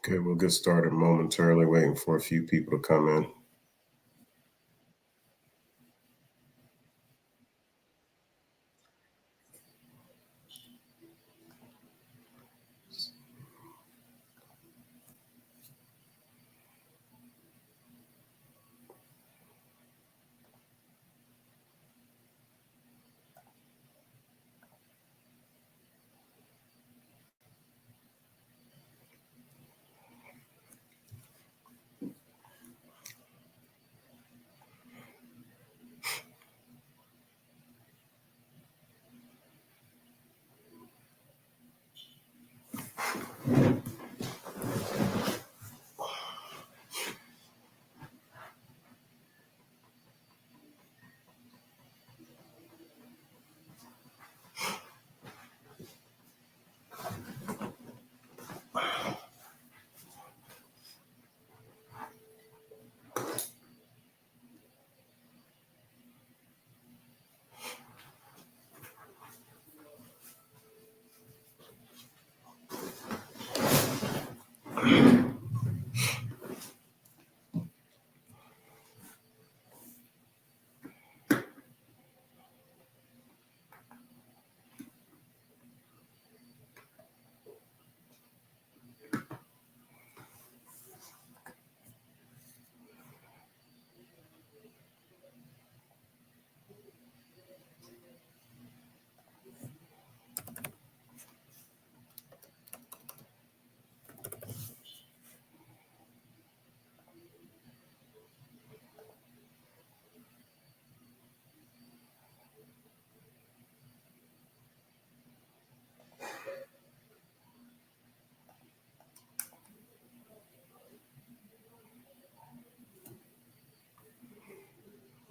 Okay, we'll get started momentarily, waiting for a few people to come in.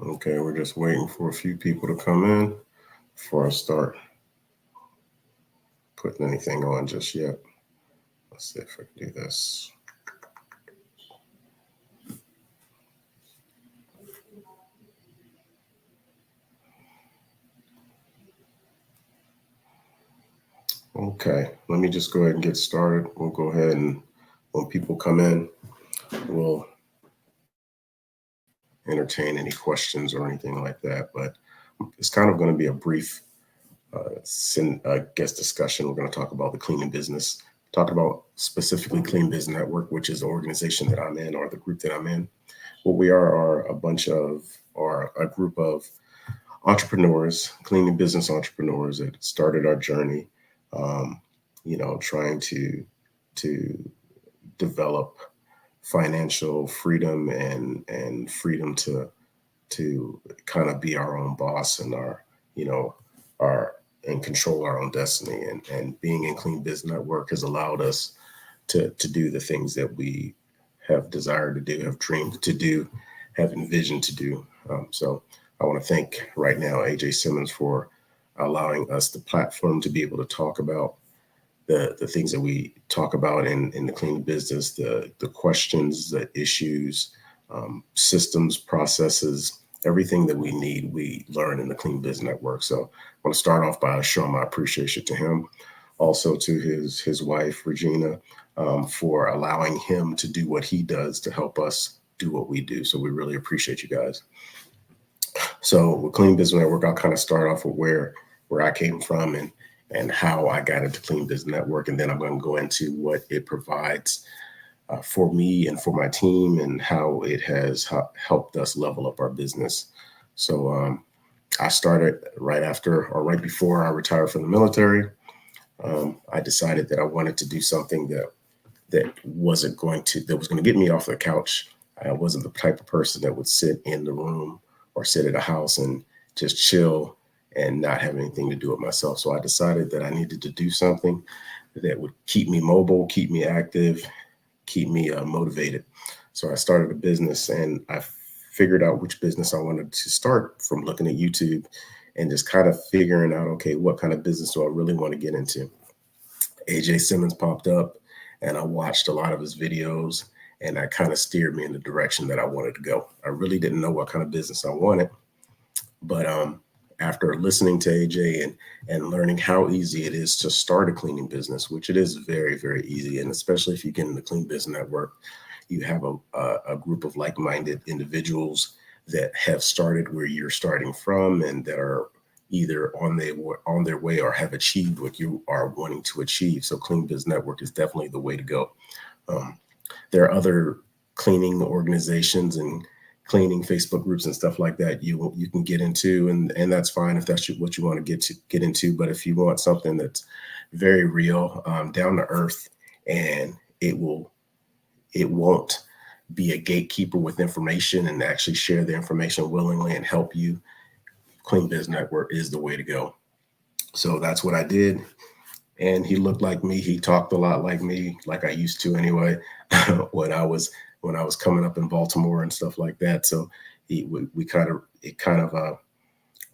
Okay, we're just waiting for a few people to come in before I start putting anything on just yet. Let's see if I can do this. Okay, let me just go ahead and get started. We'll go ahead and when people come in, we'll entertain any questions or anything like that. But it's kind of going to be a brief guest discussion. We're going to talk about the cleaning business, talk about specifically Clean Biz Network, which is the organization that I'm in or the group that I'm in. What we are a group of entrepreneurs, cleaning business entrepreneurs that started our journey, trying to develop financial freedom and freedom to kind of be our own boss and and control our own destiny. And being in Clean Biz Network has allowed us to do the things that we have desired to do, have dreamed to do, have envisioned to do. So I want to thank right now AJ Simmons for allowing us the platform to be able to talk about the things that we talk about in the clean business, the questions, the issues, systems, processes, everything that we need, we learn in the Clean Biz Network. So I want to start off by showing my appreciation to him, also to his wife, Regina, for allowing him to do what he does to help us do what we do. So we really appreciate you guys. So with Clean Biz Network, I'll kind of start off with where I came from and how I got into Clean Biz Network. And then I'm going to go into what it provides for me and for my team and how it has helped us level up our business. So I started right before I retired from the military. I decided that I wanted to do something that was going to get me off the couch. I wasn't the type of person that would sit in the room or sit at a house and just chill and not have anything to do with myself. So I decided that I needed to do something that would keep me mobile, keep me active, keep me motivated. So I started a business and I figured out which business I wanted to start from looking at YouTube and just kind of figuring out, okay, what kind of business do I really want to get into? AJ Simmons popped up and I watched a lot of his videos and that kind of steered me in the direction that I wanted to go. I really didn't know what kind of business I wanted, but after listening to AJ and learning how easy it is to start a cleaning business, which it is very, very easy. And especially if you get in the Clean Biz Network, you have a group of like-minded individuals that have started where you're starting from and that are either on their way or have achieved what you are wanting to achieve. So Clean Biz Network is definitely the way to go. There are other cleaning organizations and cleaning Facebook groups and stuff like that you can get into, and that's fine if that's what you want to get into. But if you want something that's very real, down to earth, and it won't be a gatekeeper with information and actually share the information willingly and help you, Clean Biz Network is the way to go. So that's what I did. And he looked like me. He talked a lot like me, like I used to anyway, when I was coming up in Baltimore and stuff like that. So it kind of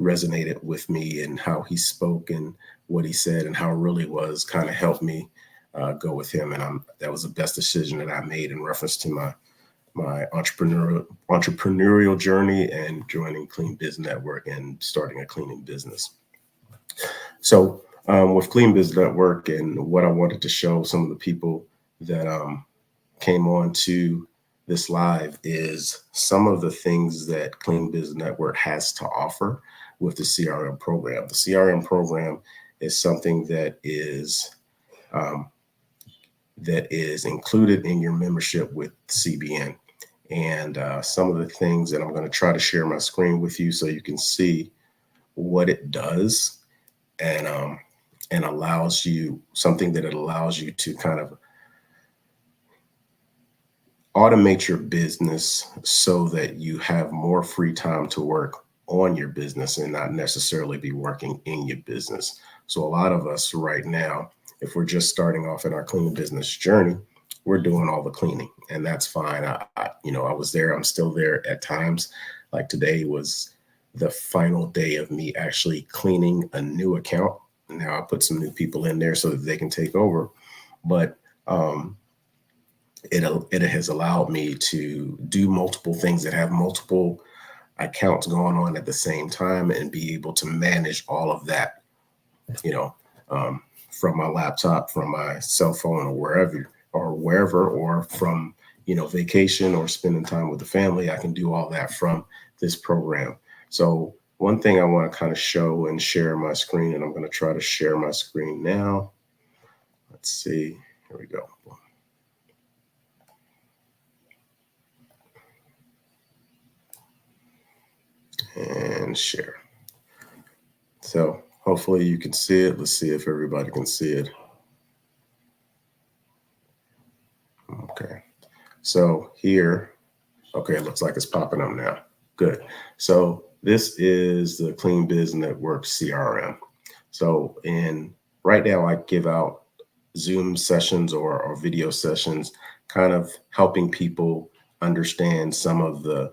resonated with me, and how he spoke and what he said and how it really was kind of helped me go with him. And that was the best decision that I made in reference to my entrepreneurial journey and joining Clean Biz Network and starting a cleaning business. So with Clean Biz Network, and what I wanted to show some of the people that came on to this live is some of the things that Clean Biz Network has to offer with the CRM program. The CRM program is something that is included in your membership with CBN. And some of the things that I'm going to try to share my screen with you so you can see what it does, and allows you something that it allows you to kind of automate your business so that you have more free time to work on your business and not necessarily be working in your business. So a lot of us right now, if we're just starting off in our cleaning business journey, we're doing all the cleaning, and that's fine. I was there. I'm still there at times. Like today was the final day of me actually cleaning a new account. Now I put some new people in there so that they can take over, but it has allowed me to do multiple things that have multiple accounts going on at the same time and be able to manage all of that, from my laptop, from my cell phone, or wherever, or from, vacation or spending time with the family. I can do all that from this program. So one thing I want to kind of show and share my screen, and I'm going to try to share my screen now. Let's see. Here we go. And share. So hopefully you can see it. Let's see if everybody can see it. Okay. So here, okay, it looks like it's popping up now. Good. So this is the Clean Biz Network CRM. So right now I give out Zoom sessions or video sessions, kind of helping people understand some of the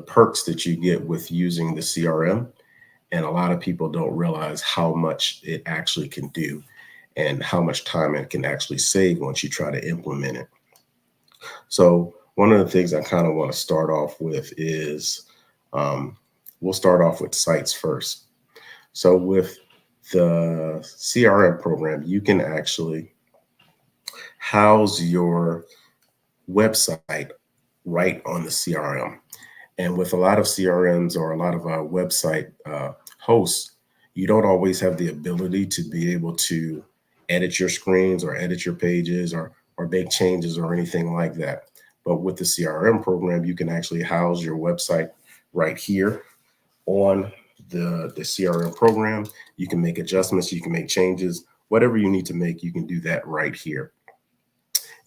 perks that you get with using the CRM. And a lot of people don't realize how much it actually can do and how much time it can actually save once you try to implement it. So one of the things I kind of want to start off with is, we'll start off with sites first. So with the CRM program, you can actually house your website right on the CRM. And with a lot of CRMs or a lot of website hosts, you don't always have the ability to be able to edit your screens or edit your pages or make changes or anything like that. But with the CRM program, you can actually house your website right here on the CRM program. You can make adjustments, you can make changes, whatever you need to make, you can do that right here.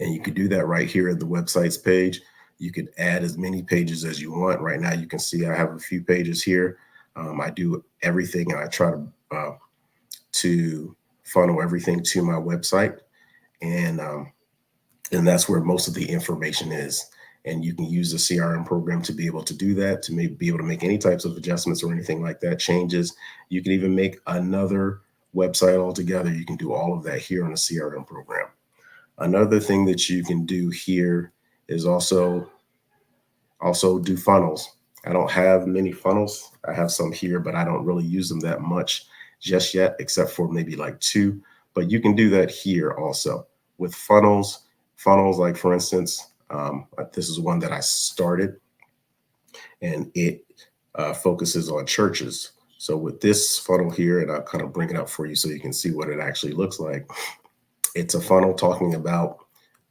And you can do that right here at the website's page. You could add as many pages as you want. Right now, you can see I have a few pages here. I do everything, and I try to funnel everything to my website. And that's where most of the information is. And you can use the CRM program to be able to do that, to be able to make any types of adjustments or anything like that, changes. You can even make another website altogether. You can do all of that here on the CRM program. Another thing that you can do here is also do funnels. I don't have many funnels. I have some here, but I don't really use them that much just yet, except for maybe like 2. But you can do that here also with funnels. Funnels, like for instance, this is one that I started, and it focuses on churches. So with this funnel here, and I'll kind of bring it up for you so you can see what it actually looks like. It's a funnel talking about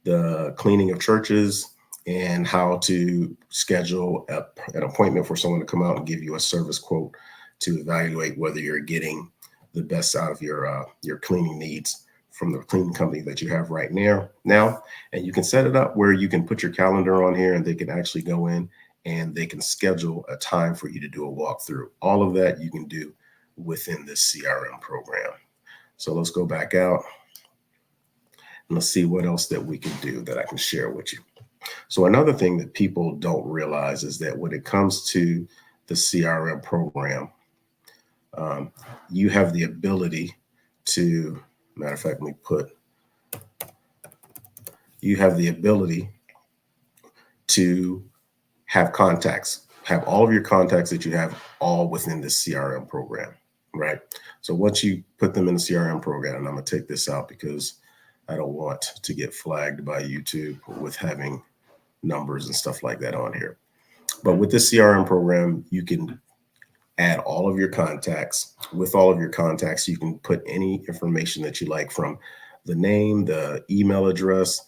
the cleaning of churches and how to schedule an appointment for someone to come out and give you a service quote to evaluate whether you're getting the best out of your cleaning needs from the cleaning company that you have right now. And you can set it up where you can put your calendar on here, and they can actually go in and they can schedule a time for you to do a walkthrough. All of that you can do within this CRM program. So let's go back out and let's see what else that we can do that I can share with you. So another thing that people don't realize is that when it comes to the CRM program, you have the ability to, matter of fact, you have the ability to have contacts, have all of your contacts that you have all within the CRM program, right? So once you put them in the CRM program, and I'm gonna take this out because I don't want to get flagged by YouTube with having numbers and stuff like that on here. But with this CRM program, you can add all of your contacts. With all of your contacts, you can put any information that you like, from the name, the email address,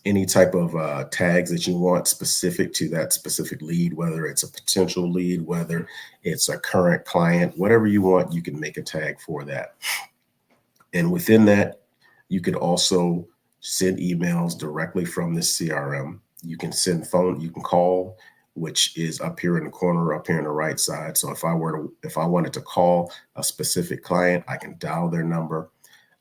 any type of tags that you want specific to that specific lead, whether it's a potential lead, whether it's a current client, whatever you want, you can make a tag for that. And within that, you could also send emails directly from this CRM. You can send phone, you can call, which is up here in the corner, up here on the right side. So if I wanted to call a specific client, I can dial their number.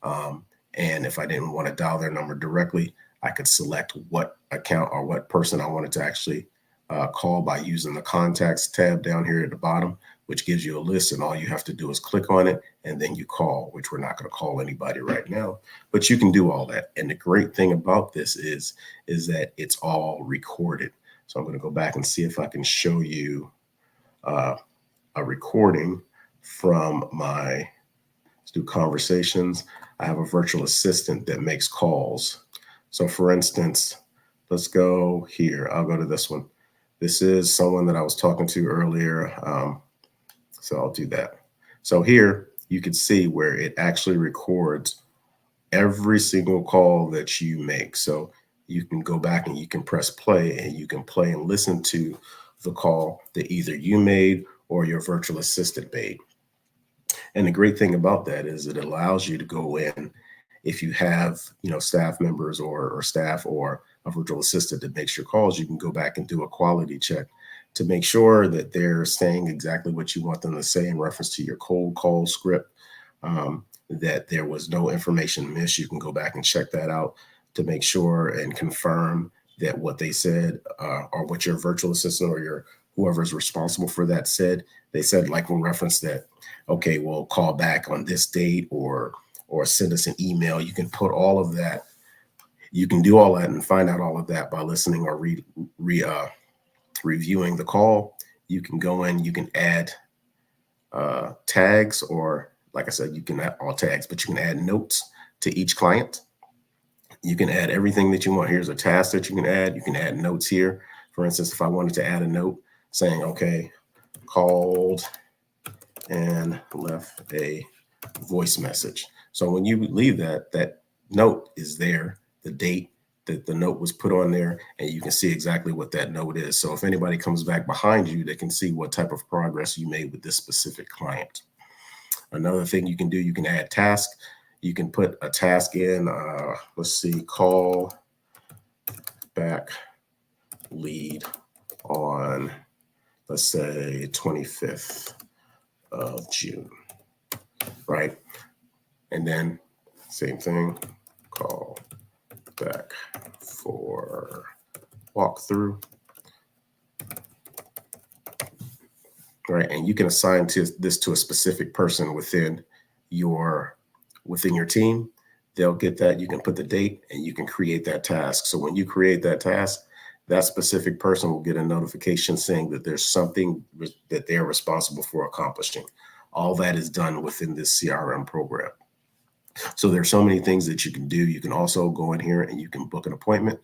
And if I didn't want to dial their number directly, I could select what account or what person I wanted to actually call by using the contacts tab down here at the bottom, which gives you a list, and all you have to do is click on it and then you call, which we're not going to call anybody right now, but you can do all that. And the great thing about this is that it's all recorded. So I'm going to go back and see if I can show you a recording from let's do conversations. I have a virtual assistant that makes calls. So for instance, let's go here. I'll go to this one. This is someone that I was talking to earlier. So I'll do that. So here you can see where it actually records every single call that you make. So you can go back and you can press play, and you can play and listen to the call that either you made or your virtual assistant made. And the great thing about that is it allows you to go in, if you have, staff members or staff or a virtual assistant that makes your calls, you can go back and do a quality check to make sure that they're saying exactly what you want them to say in reference to your cold call script, that there was no information missed. You can go back and check that out to make sure and confirm that what they said, or what your virtual assistant or whoever is responsible for that said. They said, like, in reference that, okay, we'll call back on this date, or send us an email. You can put all of that. You can do all that and find out all of that by listening or reviewing the call. You can go in, you can add tags, or like I said, you can add all tags, but you can add notes to each client. You can add everything that you want. Here's a task that you can add. You can add notes here. For instance, if I wanted to add a note saying, okay, called and left a voice message. So when you leave that note is there, the date that the note was put on there, and you can see exactly what that note is. So if anybody comes back behind you, they can see what type of progress you made with this specific client. Another thing you can do, you can add tasks. You can put a task in, let's see, call back lead on, let's say, 25th of June, right? And then same thing, call back for walkthrough, right? And you can assign this to a specific person within your team. They'll get that. You can put the date and you can create that task. So when you create that task, that specific person will get a notification saying that there's something that they're responsible for accomplishing. All that is done within this CRM program. So there's so many things that you can do. You can also go in here and you can book an appointment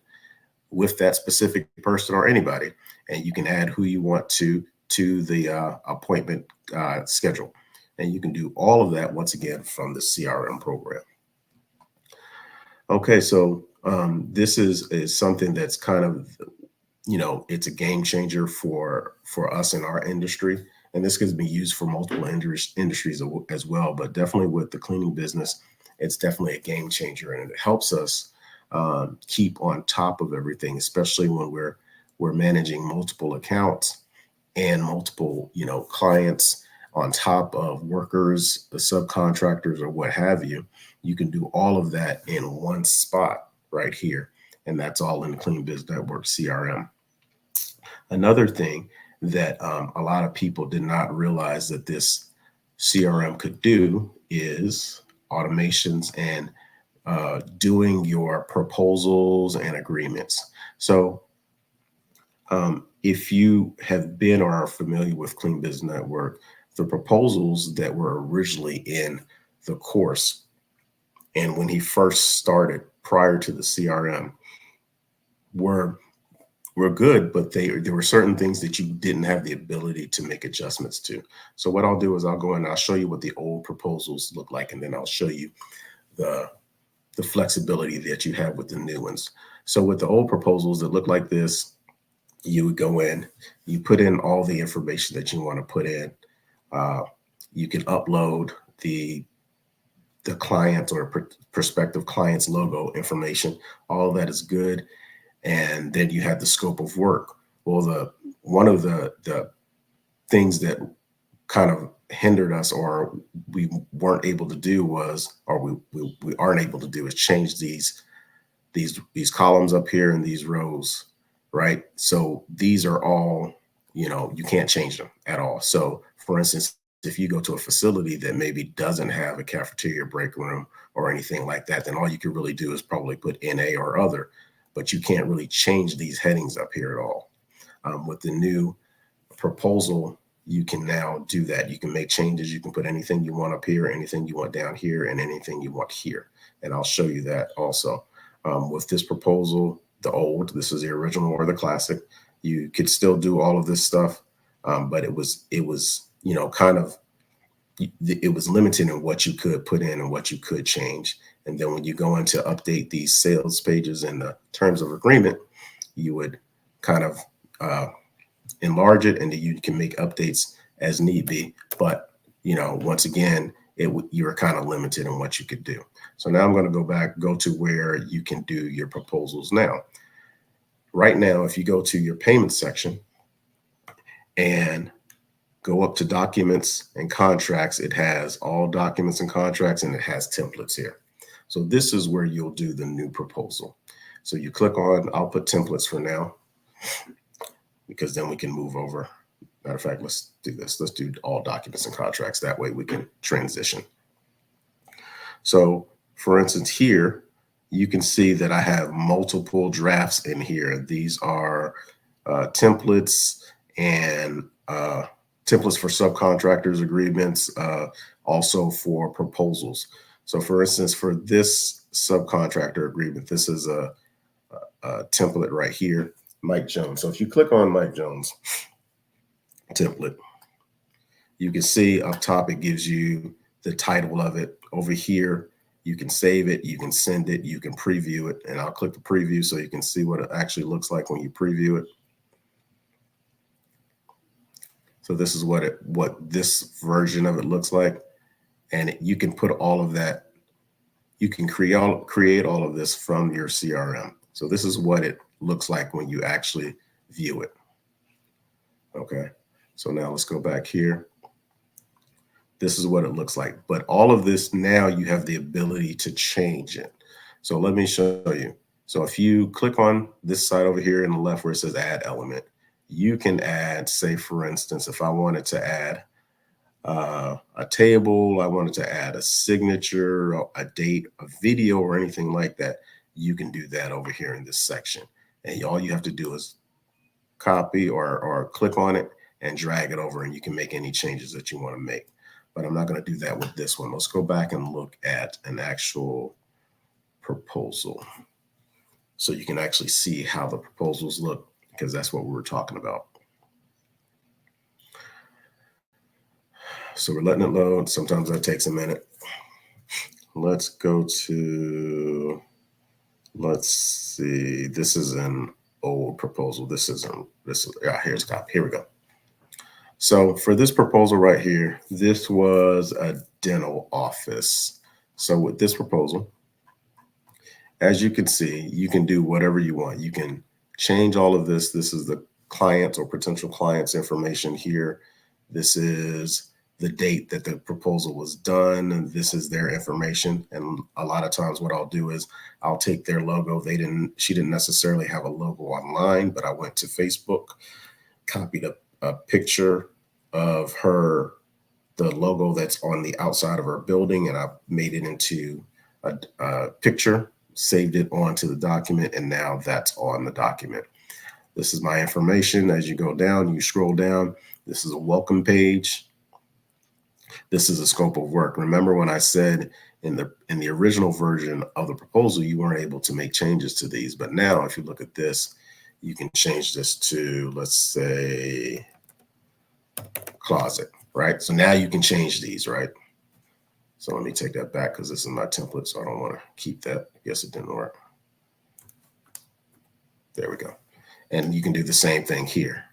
with that specific person or anybody, and you can add who you want to the appointment schedule. And you can do all of that once again from the CRM program. Okay, so this is something that's kind of, it's a game changer for us in our industry, and this can be used for multiple industries as well. But definitely with the cleaning business, it's definitely a game changer, and it helps us keep on top of everything, especially when we're managing multiple accounts and multiple clients on top of workers, the subcontractors, or what have you. You can do all of that in one spot right here, and that's all in the Clean Biz Network CRM. Another thing that a lot of people did not realize that this CRM could do is automations and doing your proposals and agreements. So if you have been or are familiar with Clean Biz Network, the proposals that were originally in the course, and when he first started prior to the CRM, were good, but there were certain things that you didn't have the ability to make adjustments to. So what I'll do is I'll go in and I'll show you what the old proposals look like, and then I'll show you the flexibility that you have with the new ones. So with the old proposals that look like this, you would go in, you put in all the information that you want to put in. You can upload the client or prospective client's logo information. All of that is good. And then you have the scope of work. Well, one of the things that kind of hindered us, or we weren't able to do was, or we aren't able to do, is change these columns up here and these rows, right? So these are all, you can't change them at all. So for instance, if you go to a facility that maybe doesn't have a cafeteria, break room, or anything like that, then all you can really do is probably put NA or other, but you can't really change these headings up here at all. With the new proposal, you can now do that. You can make changes. You can put anything you want up here, anything you want down here, and anything you want here. And I'll show you that also. With this proposal, this is the original or the classic, you could still do all of this stuff, but it was kind of, it was limited in what you could put in and what you could change. And then when you go in to update these sales pages and the terms of agreement, you would kind of enlarge it, and you can make updates as need be. But, once again, you were kind of limited in what you could do. So now I'm going to go to where you can do your proposals now. Right now, if you go to your payment section and go up to documents and contracts, it has all documents and contracts, and it has templates here. So this is where you'll do the new proposal. So you click on, I'll put templates for now, because then we can move over. Matter of fact, let's do this. Let's do all documents and contracts. That way we can transition. So for instance, here, you can see that I have multiple drafts in here. These are templates and templates for subcontractors agreements, also for proposals. So for instance, for this subcontractor agreement, this is a template right here, Mike Jones. So if you click on Mike Jones template, you can see up top, it gives you the title of it. Over here, you can save it, you can send it, you can preview it. And I'll click the preview so you can see what it actually looks like when you preview it. So this is what this version of it looks like. And you can put all of that, you can create all of this from your CRM. So this is what it looks like when you actually view it. Okay, so now let's go back here. This is what it looks like. But all of this, now you have the ability to change it. So let me show you. So if you click on this side over here in the left where it says add element, you can add, say, for instance, if I wanted to add a table, I wanted to add a signature, a date, a video, or anything like that, you can do that over here in this section. And all you have to do is copy or click on it and drag it over, and you can make any changes that you want to make. But I'm not going to do that with this one. Let's go back and look at an actual proposal so you can actually see how the proposals look, because that's what we were talking about. So we're letting it load. Sometimes that takes a minute. Let's go to, let's see, this is an old proposal. Here's a copy. Here we go. So for this proposal right here, this was a dental office. So with this proposal, as you can see, you can do whatever you want. You can change all of this. This is the client or potential client's information here. This is the date that the proposal was done, and this is their information. And a lot of times what I'll do is I'll take their logo. She didn't necessarily have a logo online, but I went to Facebook, copied a picture of the logo that's on the outside of her building, and I made it into a picture, saved it onto the document, and now that's on the document. This is my information. As you go down, you scroll down, this is a welcome page. This is a scope of work. Remember when I said in the original version of the proposal, you weren't able to make changes to these, but now if you look at this, you can change this to, let's say, closet, right? So now you can change these, right? So let me take that back because this is my template, so I don't want to keep that. I guess it didn't work. There we go. And you can do the same thing here.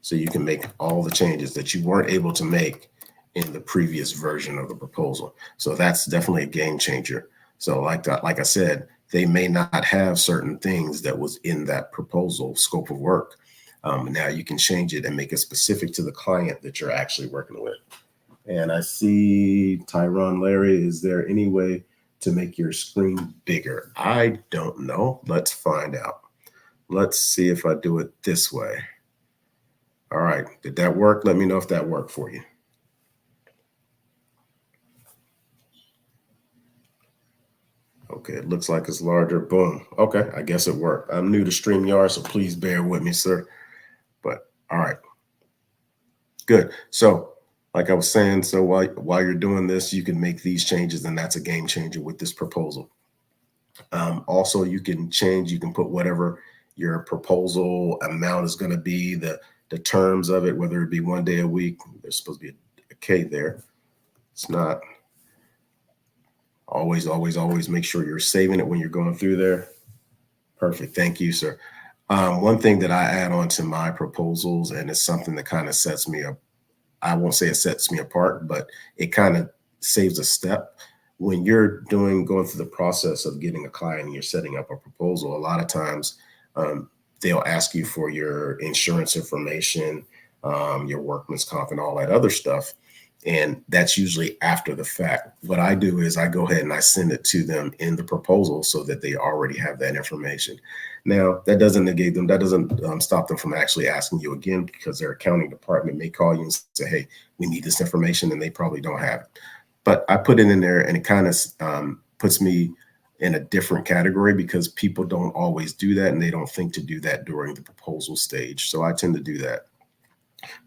So you can make all the changes that you weren't able to make in the previous version of the proposal. So that's definitely a game changer. So like I said, they may not have certain things that was in that proposal scope of work. Now you can change it and make it specific to the client that you're actually working with. And I see Tyron Larry, is there any way to make your screen bigger? I don't know. Let's find out. Let's see if I do it this way. All right, did that work? Let me know if that worked for you. Okay, it looks like it's larger. Boom. Okay, I guess it worked. I'm new to StreamYard, so please bear with me, sir. But all right, good. So like I was saying, so while you're doing this, you can make these changes, and that's a game changer with this proposal. Also, you can put whatever your proposal amount is going to be, the terms of it, whether it be 1 day a week. There's supposed to be a K there. It's not. Always make sure you're saving it when you're going through there. Perfect. Thank you, sir. One thing that I add on to my proposals, and it's something that kind of sets me up. I won't say it sets me apart, but it kind of saves a step. When you're going through the process of getting a client and you're setting up a proposal, a lot of times they'll ask you for your insurance information, your workman's comp, and all that other stuff. And that's usually after the fact. What I do is I go ahead and I send it to them in the proposal so that they already have that information. Now, that doesn't negate them. That doesn't stop them from actually asking you again, because their accounting department may call you and say, hey, we need this information, and they probably don't have it. But I put it in there, and it kind of puts me in a different category, because people don't always do that, and they don't think to do that during the proposal stage. So I tend to do that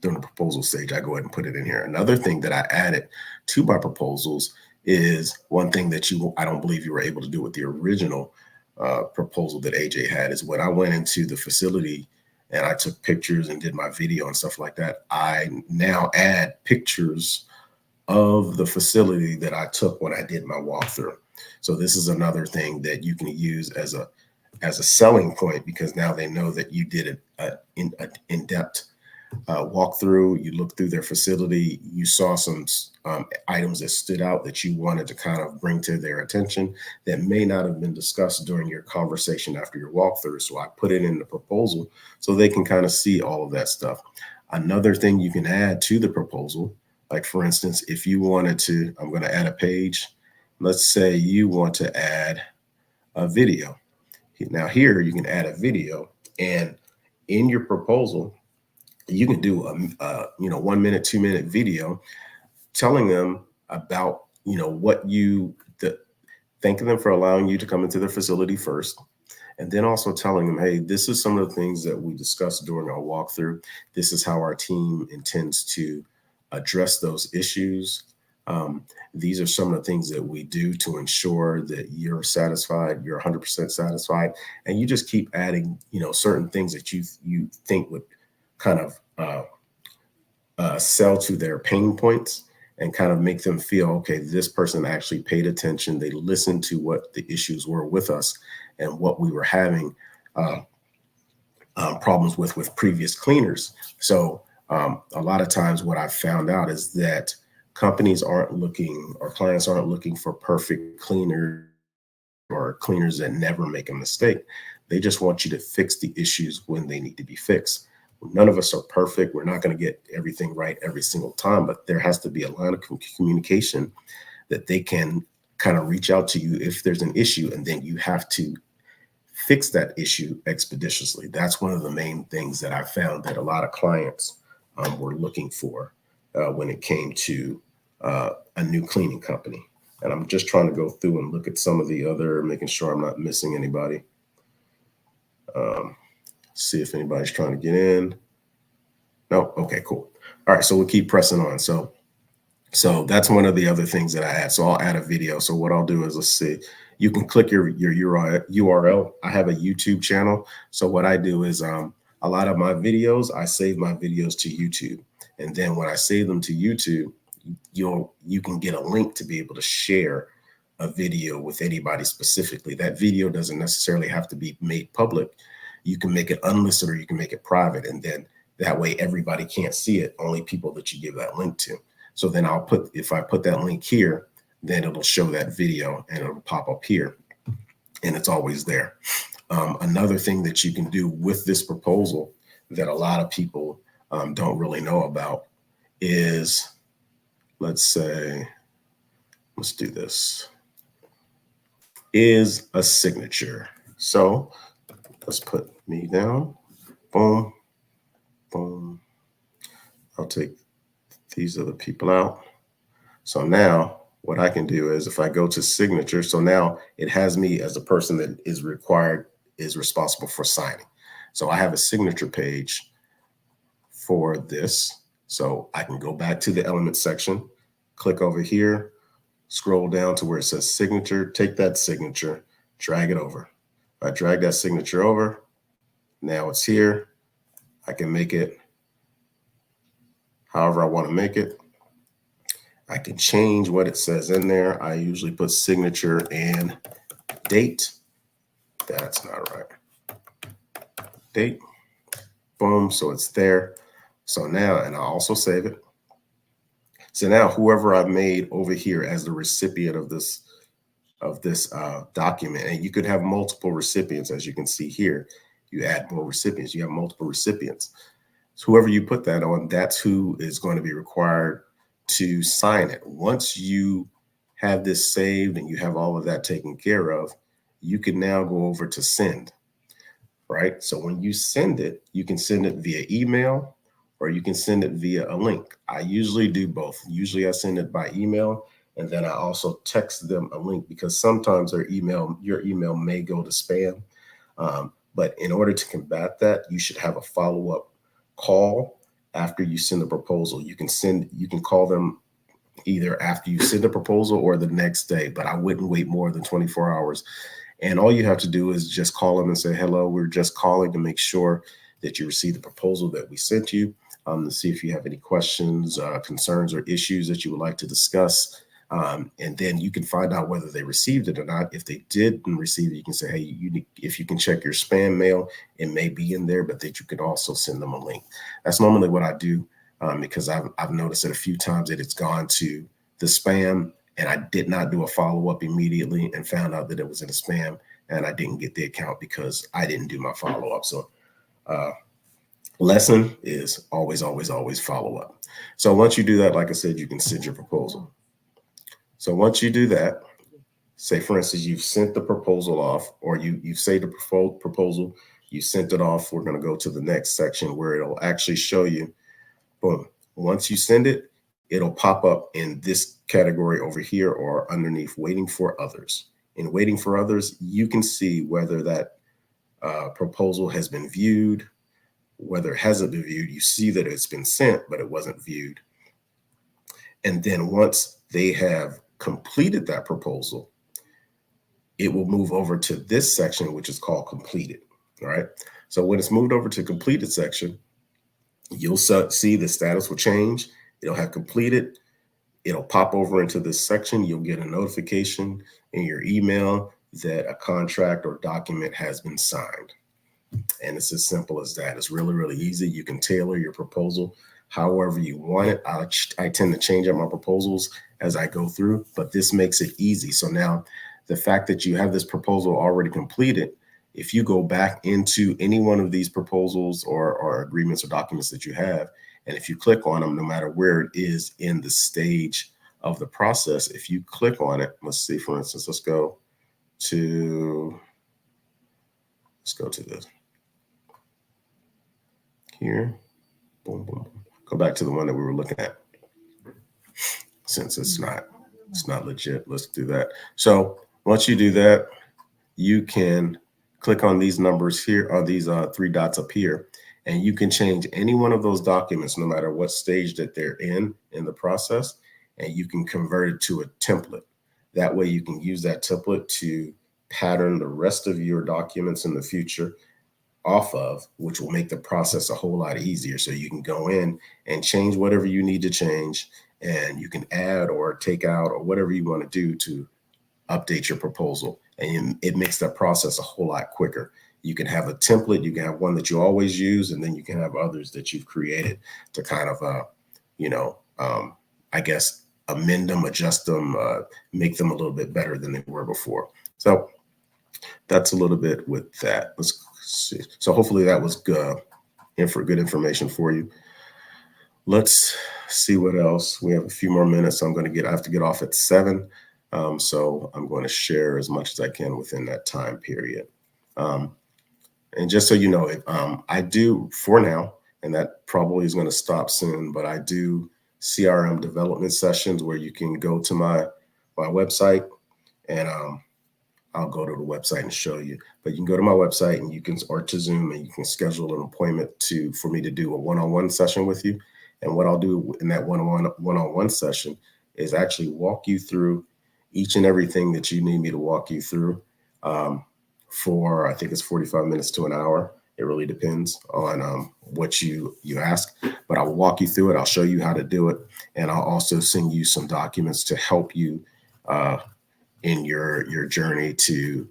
during the proposal stage. I go ahead and put it in here. Another thing that I added to my proposals is one thing that I don't believe you were able to do with the original proposal that AJ had, is when I went into the facility and I took pictures and did my video and stuff like that, I now add pictures of the facility that I took when I did my walkthrough. So this is another thing that you can use as a selling point, because now they know that you did an in-depth walkthrough. You looked through their facility, you saw some items that stood out that you wanted to kind of bring to their attention that may not have been discussed during your conversation after your walkthrough. So I put it in the proposal so they can kind of see all of that stuff. Another thing you can add to the proposal, like for instance, if you wanted to, I'm going to add a page. Let's say you want to add a video. Now here you can add a video, and in your proposal, you can do a 1 minute, 2 minute video telling them about, thanking them for allowing you to come into their facility first. And then also telling them, hey, this is some of the things that we discussed during our walkthrough. This is how our team intends to address those issues. These are some of the things that we do to ensure that you're satisfied, you're 100% satisfied, and you just keep adding, certain things that you think would kind of sell to their pain points and kind of make them feel, okay, this person actually paid attention. They listened to what the issues were with us and what we were having problems with previous cleaners. So a lot of times what I've found out is that companies aren't looking, or clients aren't looking for perfect cleaners or cleaners that never make a mistake. They just want you to fix the issues when they need to be fixed. None of us are perfect. We're not going to get everything right every single time, but there has to be a line of communication that they can kind of reach out to you if there's an issue, and then you have to fix that issue expeditiously. That's one of the main things that I found that a lot of clients were looking for when it came to a new cleaning company. And I'm just trying to go through and look at some of the other, making sure I'm not missing anybody. See if anybody's trying to get in. No, okay, cool. All right, so we'll keep pressing on. So that's one of the other things that I add. So I'll add a video. So what I'll do is, let's see, you can click your URL. I have a YouTube channel. So what I do is a lot of my videos, I save my videos to YouTube. And then when I save them to YouTube, you can get a link to be able to share a video with anybody specifically. That video doesn't necessarily have to be made public. You can make it unlisted or you can make it private. And then that way everybody can't see it, only people that you give that link to. So then if I put that link here, then it'll show that video and it'll pop up here and it's always there. Another thing that you can do with this proposal that a lot of people don't really know about is, let's do this, is a signature. So let's put me down, boom, boom. I'll take these other people out. So now what I can do is if I go to signature, so now it has me as a person that is responsible for signing. So I have a signature page for this. So I can go back to the elements section, click over here, scroll down to where it says signature, take that signature, drag it over. I drag that signature over. Now it's here. I can make it however I want to make it. I can change what it says in there. I usually put signature and date. That's not right. Date. Boom. So it's there. So now, and I also save it. So now whoever I've made over here as the recipient of this document, and you could have multiple recipients, as you can see here. You add more recipients, you have multiple recipients. So whoever you put that on, that's who is going to be required to sign it. Once you have this saved and you have all of that taken care of, you can now go over to send, right? So when you send it, you can send it via email or you can send it via a link. I usually do both. Usually I send it by email, and then I also text them a link because sometimes your email may go to spam. But in order to combat that, you should have a follow-up call after you send the proposal. You can call them either after you send the proposal or the next day, but I wouldn't wait more than 24 hours. And all you have to do is just call them and say, hello, we're just calling to make sure that you received the proposal that we sent you, to see if you have any questions, concerns, or issues that you would like to discuss. And then you can find out whether they received it or not. If they didn't receive it, you can say, hey, if you can check your spam mail, it may be in there, but that you could also send them a link. That's normally what I do because I've noticed it a few times that it's gone to the spam and I did not do a follow-up immediately and found out that it was in a spam and I didn't get the account because I didn't do my follow-up. So lesson is always, always, always follow up. So once you do that, like I said, you can send your proposal. So once you do that, say, for instance, you've sent the proposal off or you've saved the proposal, you sent it off. We're going to go to the next section where it'll actually show you, boom, once you send it, it'll pop up in this category over here or underneath waiting for others. In waiting for others, you can see whether that proposal has been viewed. Whether it hasn't been viewed, you see that it's been sent, but it wasn't viewed. And then once they have completed that proposal, it will move over to this section, which is called completed. All right. So when it's moved over to completed section, you'll see the status will change. It'll have completed. It'll pop over into this section. You'll get a notification in your email that a contract or document has been signed. And it's as simple as that. It's really, really easy. You can tailor your proposal however you want it. I tend to change up my proposals as I go through, but this makes it easy. So now the fact that you have this proposal already completed, if you go back into any one of these proposals or agreements or documents that you have, and if you click on them, no matter where it is in the stage of the process, if you click on it, let's see, for instance, let's go to this here. Boom, boom, boom. Go back to the one that we were looking at. Since it's not legit, let's do that. So once you do that, you can click on these numbers here, on these three dots up here, and you can change any one of those documents, no matter what stage that they're in the process, and you can convert it to a template. That way you can use that template to pattern the rest of your documents in the future off of, which will make the process a whole lot easier. So you can go in and change whatever you need to change, and you can add or take out or whatever you want to do to update your proposal. And it makes that process a whole lot quicker. You can have a template, you can have one that you always use, and then you can have others that you've created to kind of, I guess, amend them, adjust them, make them a little bit better than they were before. So that's a little bit with that. Let's see. So hopefully that was good information for you. Let's see what else. We have a few more minutes. I have to get off at 7. So I'm going to share as much as I can within that time period. And just so you know, I do for now, and that probably is going to stop soon, but I do CRM development sessions where you can go to my website, and I'll go to the website and show you. But you can go to my website and or to Zoom, and you can schedule an appointment for me to do a one-on-one session with you. And what I'll do in that one-on-one session is actually walk you through each and everything that you need me to walk you through for, I think it's 45 minutes to an hour. It really depends on what you ask, but I'll walk you through it. I'll show you how to do it. And I'll also send you some documents to help you in your journey to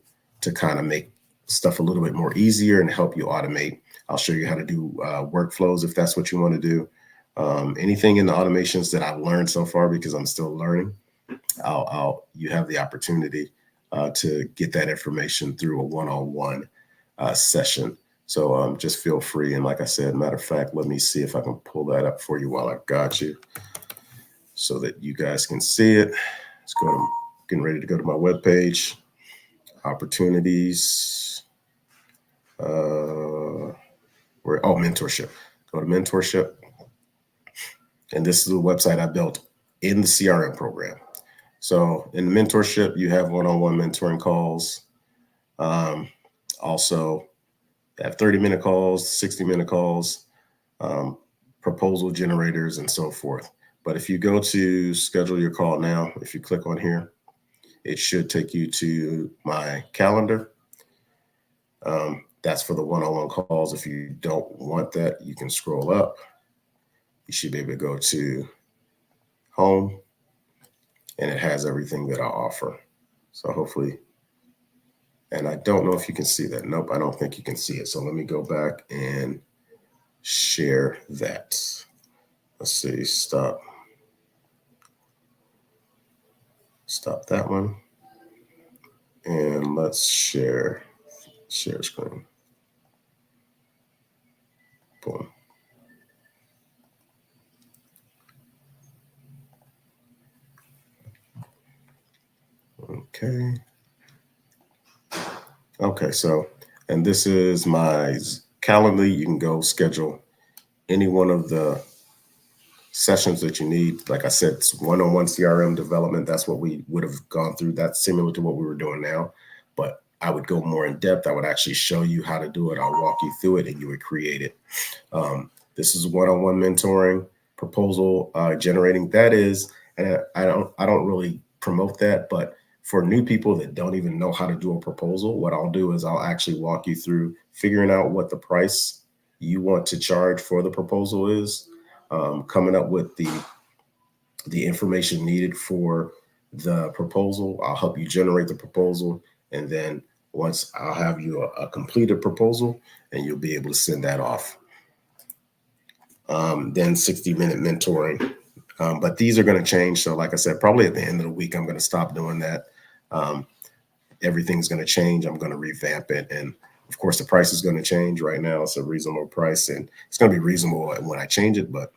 kind of make stuff a little bit more easier and help you automate. I'll show you how to do workflows if that's what you want to do. Anything in the automations that I've learned so far, because I'm still learning, you have the opportunity to get that information through a one-on-one session. So just feel free. And like I said, matter of fact, let me see if I can pull that up for you while I got you so that you guys can see it. Let's go. Getting ready to go to my webpage. Opportunities. Mentorship. Go to mentorship. And this is the website I built in the CRM program. So in the mentorship, you have one-on-one mentoring calls. Also, you have 30-minute calls, 60-minute calls, proposal generators, and so forth. But if you go to schedule your call now, if you click on here, it should take you to my calendar. That's for the one-on-one calls. If you don't want that, you can scroll up. You should be able to go to home, and it has everything that I offer. So hopefully, and I don't know if you can see that. Nope, I don't think you can see it. So let me go back and share that. Let's see, stop that one. And let's share screen. Boom. Okay, so, and this is my calendar. You can go schedule any one of the sessions that you need. Like I said, it's one-on-one CRM development. That's what we would have gone through. That's similar to what we were doing now. But I would go more in depth. I would actually show you how to do it. I'll walk you through it and you would create it. This is one-on-one mentoring, proposal generating. That is, and I don't really promote that, but for new people that don't even know how to do a proposal, what I'll do is I'll actually walk you through figuring out what the price you want to charge for the proposal is, coming up with the information needed for the proposal. I'll help you generate the proposal. And then once I'll have you a completed proposal and you'll be able to send that off. Then 60-minute mentoring. But these are going to change. So like I said, probably at the end of the week, I'm going to stop doing that. Everything's going to change. I'm going to revamp it. And of course, the price is going to change. Right now, it's a reasonable price and it's going to be reasonable when I change it. But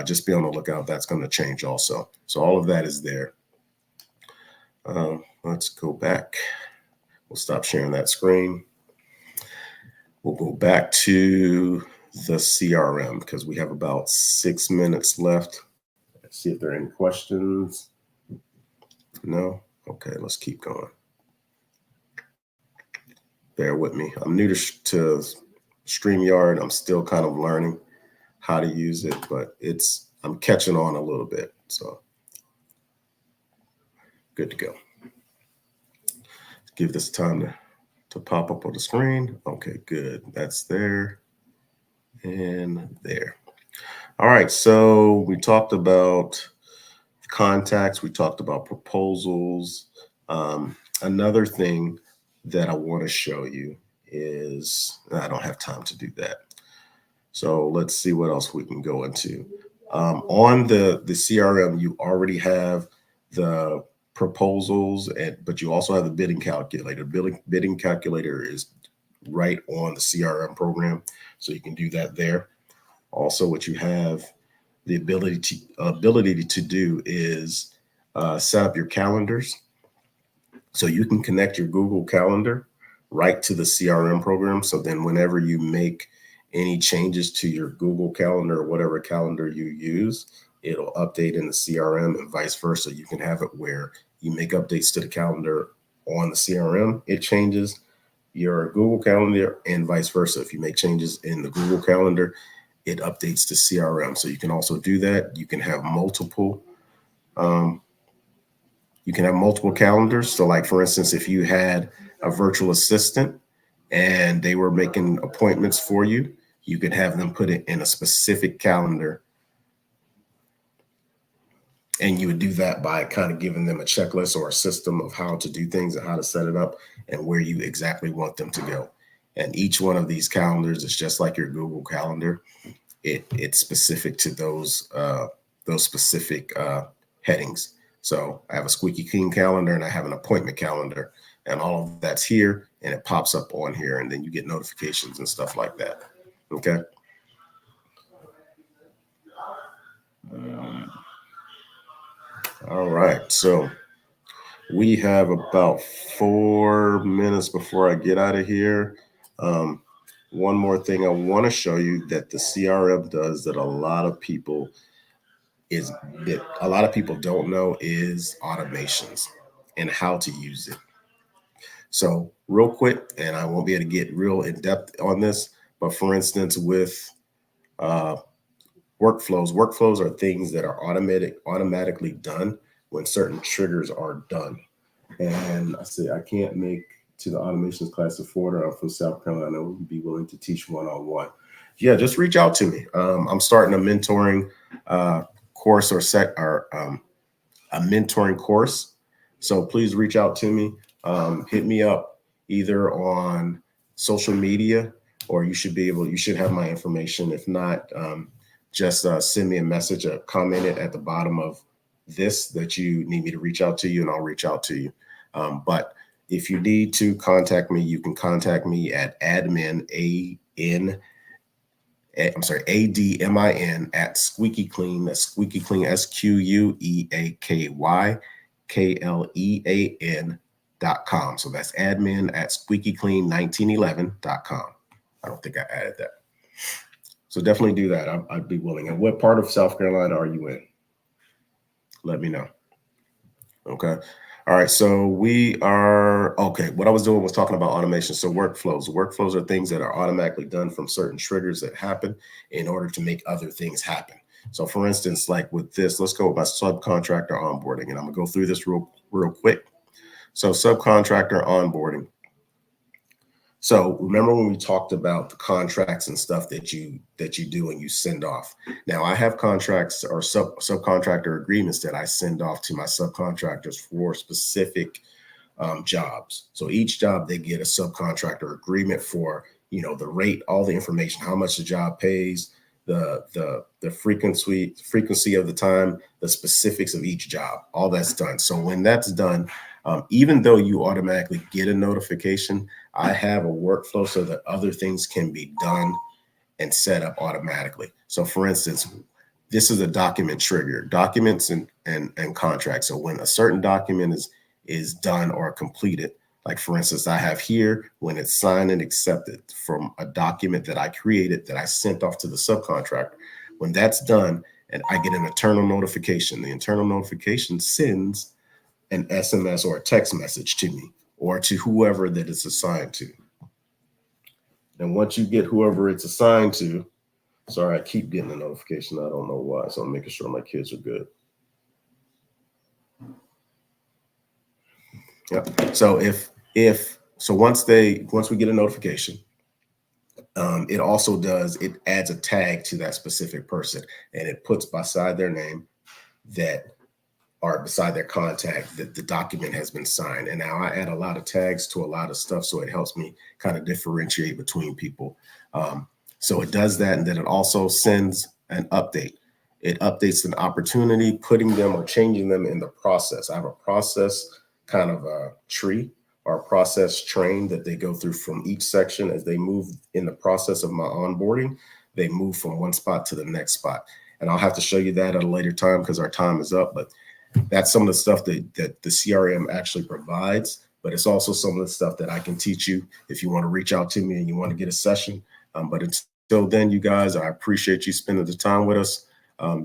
just be on the lookout. That's going to change also. So all of that is there. Let's go back. We'll stop sharing that screen. We'll go back to the CRM because we have about 6 minutes left. Let's see if there are any questions. No? Okay, let's keep going. Bear with me. I'm new to StreamYard. I'm still kind of learning how to use it, but I'm catching on a little bit. So good to go. Give this time to pop up on the screen. Okay, good. That's there and there. All right, so we talked about contacts. We talked about proposals. Another thing that I want to show you is, I don't have time to do that. So let's see what else we can go into. On the CRM, you already have the proposals, but you also have the bidding calculator. Bidding calculator is right on the CRM program, so you can do that there. Also, what you have the ability to do is set up your calendars. So you can connect your Google Calendar right to the CRM program. So then whenever you make any changes to your Google Calendar or whatever calendar you use, it'll update in the CRM and vice versa. You can have it where you make updates to the calendar on the CRM, it changes your Google Calendar, and vice versa. If you make changes in the Google Calendar, it updates to CRM. So you can also do that. You can have multiple calendars. So like, for instance, if you had a virtual assistant and they were making appointments for you, you could have them put it in a specific calendar. And you would do that by kind of giving them a checklist or a system of how to do things and how to set it up and where you exactly want them to go. And each one of these calendars is just like your Google Calendar. It's specific to those specific headings. So I have a squeaky clean calendar and I have an appointment calendar, and all of that's here and it pops up on here, and then you get notifications and stuff like that. Okay. All right. So we have about 4 minutes before I get out of here. One more thing I want to show you that the CRM does that a lot of people don't know is automations and how to use it. So real quick, and I won't be able to get real in depth on this, but for instance, with workflows are things that are automatically done when certain triggers are done. And I say, I can't make to the automations class of Florida. I'm from South Carolina. I would be willing to teach one-on-one. Yeah, just reach out to me. I'm starting a mentoring course or a mentoring course. So please reach out to me. Hit me up either on social media, or you should have my information. If not, just send me a message, comment it at the bottom of this that you need me to reach out to you, and I'll reach out to you. But if you need to contact me, you can contact me at admin, ADMIN at Squeaky Clean. That's Squeaky Clean, SqueakyClean.com. So that's admin at SqueakyClean1911.com. I don't think I added that. So definitely do that. I'd be willing. And what part of South Carolina are you in? Let me know. Okay. All right, so we are, okay, what I was doing was talking about automation. So workflows. Workflows are things that are automatically done from certain triggers that happen in order to make other things happen. So for instance, like with this, let's go with my subcontractor onboarding, and I'm gonna go through this real quick. So subcontractor onboarding. So remember when we talked about the contracts and stuff that you do and you send off. Now I have contracts or subcontractor agreements that I send off to my subcontractors for specific jobs. So each job they get a subcontractor agreement for, you know, the rate, all the information, how much the job pays, the frequency of the time, the specifics of each job, all that's done. So when that's done, even though you automatically get a notification, I have a workflow so that other things can be done and set up automatically. So for instance, this is a document trigger, documents and contracts. So when a certain document is done or completed, like for instance, I have here when it's signed and accepted from a document that I created that I sent off to the subcontractor. When that's done and I get an internal notification, the internal notification sends an SMS or a text message to me or to whoever that it's assigned to. And once you get whoever it's assigned to, sorry, I keep getting a notification. I don't know why. So I'm making sure my kids are good. Yep. So once we get a notification, it also it adds a tag to that specific person, and it puts beside their name or beside their contact that the document has been signed. And now I add a lot of tags to a lot of stuff, so it helps me kind of differentiate between people. So it does that, and then it also sends an update. It updates an opportunity, putting them or changing them in the process. I have a process kind of a tree or a process train that they go through from each section as they move in the process of my onboarding. They move from one spot to the next spot. And I'll have to show you that at a later time because our time is up. But that's some of the stuff that the CRM actually provides. But it's also some of the stuff that I can teach you if you want to reach out to me and you want to get a session. But until then, you guys, I appreciate you spending the time with us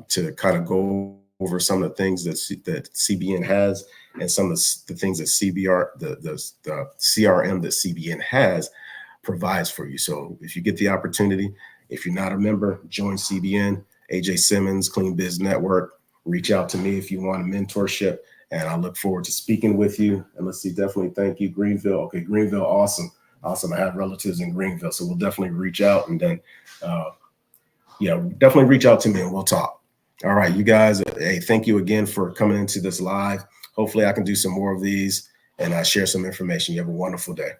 to kind of go over some of the things that CBN has and some of the things that the CRM that CBN has provides for you. So if you get the opportunity, if you're not a member, join CBN, AJ Simmons, Clean Biz Network. Reach out to me if you want a mentorship, and I look forward to speaking with you. And let's see, definitely thank you, Greenville. Okay, Greenville, awesome. Awesome. I have relatives in Greenville, so we'll definitely reach out and then, definitely reach out to me and we'll talk. All right, you guys, hey, thank you again for coming into this live. Hopefully I can do some more of these and share some information. You have a wonderful day.